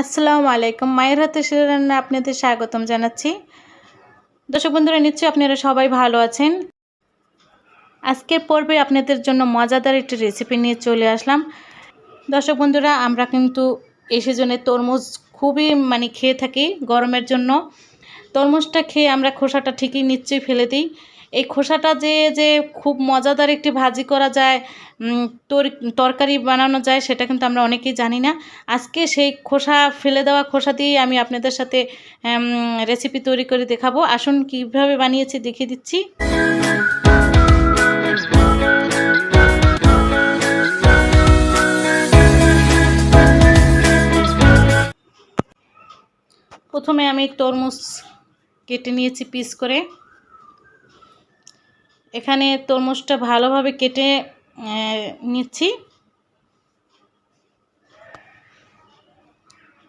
আসসালামু আলাইকুম। মায়ের হাতে সেরা রান্না আপনাদের স্বাগতম জানাচ্ছি। দর্শক বন্ধুরা, নিশ্চয়ই আপনারা সবাই ভালো আছেন। আজকের পর্বে আপনাদের জন্য মজাদার একটি রেসিপি নিয়ে চলে আসলাম। দর্শক বন্ধুরা, আমরা কিন্তু এই সিজনে তরমুজ খুবই খেয়ে থাকি গরমের জন্য। তরমুজটা খেয়ে আমরা খোসাটা ঠিকই নিশ্চয়ই ফেলে দিই। এই খোসাটা যে খুব মজাদার একটি ভাজি করা যায়, তরকারি বানানো যায়, সেটা কিন্তু আমরা অনেকেই জানি না। আজকে সেই খোসা ফেলে দেওয়া খোসা দিয়েই আমি আপনাদের সাথে রেসিপি তৈরি করে দেখাবো। আসুন কীভাবে বানিয়েছি দেখিয়ে দিচ্ছি। প্রথমে আমি তরমুজ কেটে নিয়েছি পিস করে। এখানে তরমুজটা ভালোভাবে কেটে নিচ্ছি।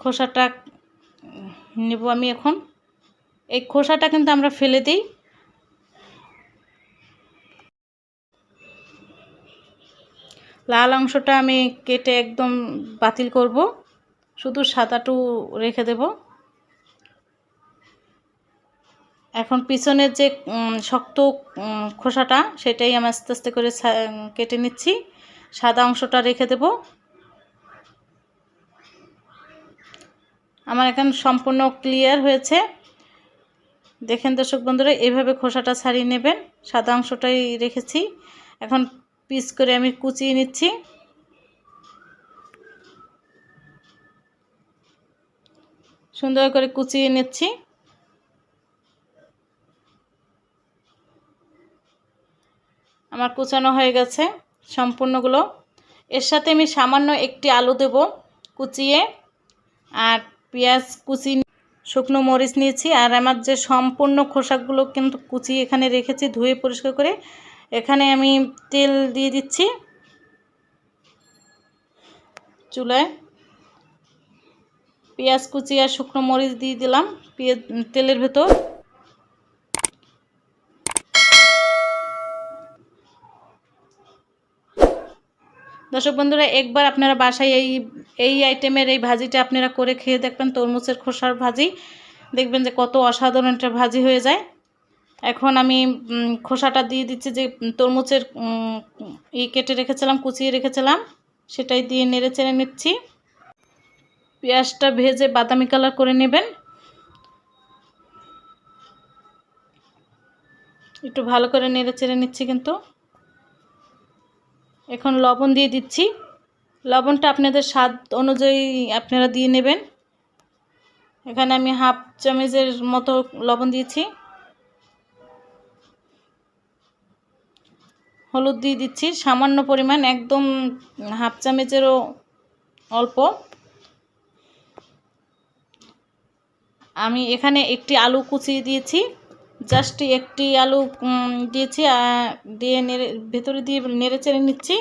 খোসাটা নেব আমি এখন। এই খোসাটা কিন্তু আমরা ফেলে দিই। লাল অংশটা আমি কেটে একদম বাতিল করব, শুধু সাদাটু রেখে দেব। এখন পিছনের যে শক্ত খোসাটা, সেটাই আমি আস্তে আস্তে করে কেটে নিচ্ছি। সাদা অংশটা রেখে দেব। আমার এখন সম্পূর্ণ ক্লিয়ার হয়েছে। দেখেন দর্শক বন্ধুরা, এইভাবে খোসাটা ছাড়িয়ে নেবেন। সাদা অংশটাই রেখেছি। এখন পিস করে আমি কুচিয়ে নিচ্ছি। সুন্দর করে কুচিয়ে নিচ্ছি। আমার কুচানো হয়ে গেছে সম্পূর্ণগুলো। এর সাথে আমি সামান্য একটি আলু দেব কুচিয়ে, আর পেঁয়াজ কুচি, শুকনো মরিচ নিয়েছি। আর আমার যে সম্পূর্ণ খোসাগুলো কিন্তু কুচিয়ে এখানে রেখেছি ধুয়ে পরিষ্কার করে। এখানে আমি তেল দিয়ে দিচ্ছি চুলায়। পেঁয়াজ কুচি আর শুকনো মরিচ দিয়ে দিলাম তেলের ভেতর। দর্শক বন্ধুরা, একবার আপনারা বাসায় এই আইটেমের এই ভাজিটা আপনারা করে খেয়ে দেখবেন, তরমুজের খোসার ভাজি। দেখবেন যে কত অসাধারণ একটা ভাজি হয়ে যায়। এখন আমি খোসাটা দিয়ে দিচ্ছি, যে তরমুজের কেটে রেখেছিলাম, কুচিয়ে রেখেছিলাম, সেটাই দিয়ে নেড়ে চেড়ে নিচ্ছি। পেঁয়াজটা ভেজে বাদামি কালার করে নেবেন। একটু ভালো করে নেড়ে চেড়ে নিচ্ছি কিন্তু। এখন লবণ দিয়ে দিচ্ছি। লবণটা আপনাদের স্বাদ অনুযায়ী আপনারা দিয়ে নেবেন। এখানে আমি হাফ চামচের মতো লবণ দিয়েছি। হলুদ দিয়ে দিচ্ছি সামান্য পরিমাণ, একদম হাফ চামচেরও অল্প। আমি এখানে একটি আলু কুচিয়ে দিয়েছি, জাস্ট একটি আলু দিয়েছি, দিয়ে ভেতরে দিয়ে নেড়ে চেড়ে নিচ্ছি।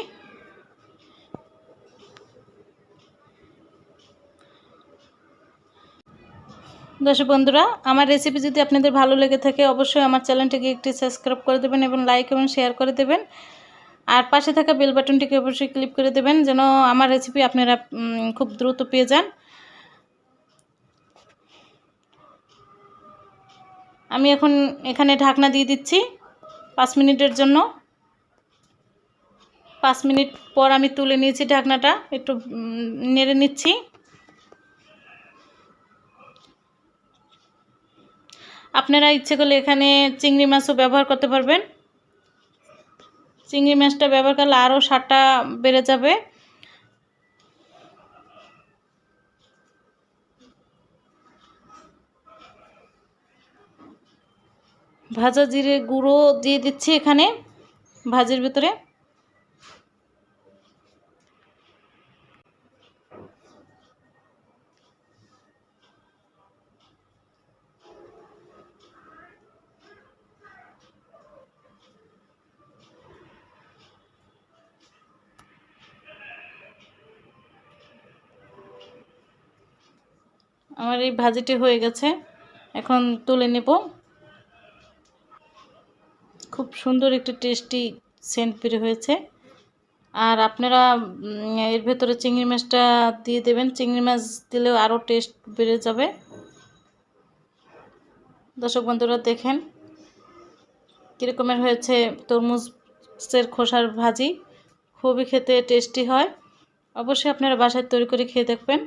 দর্শক বন্ধুরা, আমার রেসিপি যদি আপনাদের ভালো লেগে থাকে, অবশ্যই আমার চ্যানেলটিকে একটি সাবস্ক্রাইব করে দেবেন এবং লাইক এবং শেয়ার করে দেবেন। আর পাশে থাকা বেল বাটনটিকে অবশ্যই ক্লিক করে দেবেন, যেন আমার রেসিপি আপনারা খুব দ্রুত পেয়ে যান। আমি এখন এখানে ঢাকনা দিয়ে দিচ্ছি 5 মিনিটের জন্য। 5 মিনিট পর আমি তুলে নিয়েছি ঢাকনাটা, একটু নেড়ে নিচ্ছি। আপনারা ইচ্ছে করলে এখানে চিংড়ি মাছও ব্যবহার করতে পারবেন। চিংড়ি মাছটা ব্যবহার করলে আরও স্বাদটা বেড়ে যাবে। ভাজা জিরে গুঁড়ো দিয়ে দিচ্ছি এখানে ভাজির ভিতরে। আমার এই ভাজিটি হয়ে গেছে, এখন তুলে নেব। খুব সুন্দর একটি টেস্টি সেন্ট বের হয়েছে। আর আপনারা এর ভেতরে চিংড়ি মাছটা দিয়ে দেবেন। চিংড়ি মাছ দিলেও আরও টেস্ট বেড়ে যাবে। দর্শক বন্ধুরা দেখেন কীরকমের হয়েছে তরমুজের খোসার ভাজি। খুবই খেতে টেস্টি হয়। অবশ্যই আপনারা বাসায় তৈরি করে খেয়ে দেখবেন।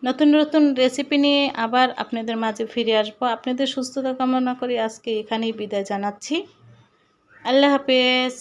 নতুন নতুন রেসিপি নিয়ে আবার আপনাদের মাঝে ফিরে আসবো। আপনাদের সুস্থতা কামনা করি আজকে এখানেই বিদায় জানাচ্ছি। আল্লাহ হাফেজ।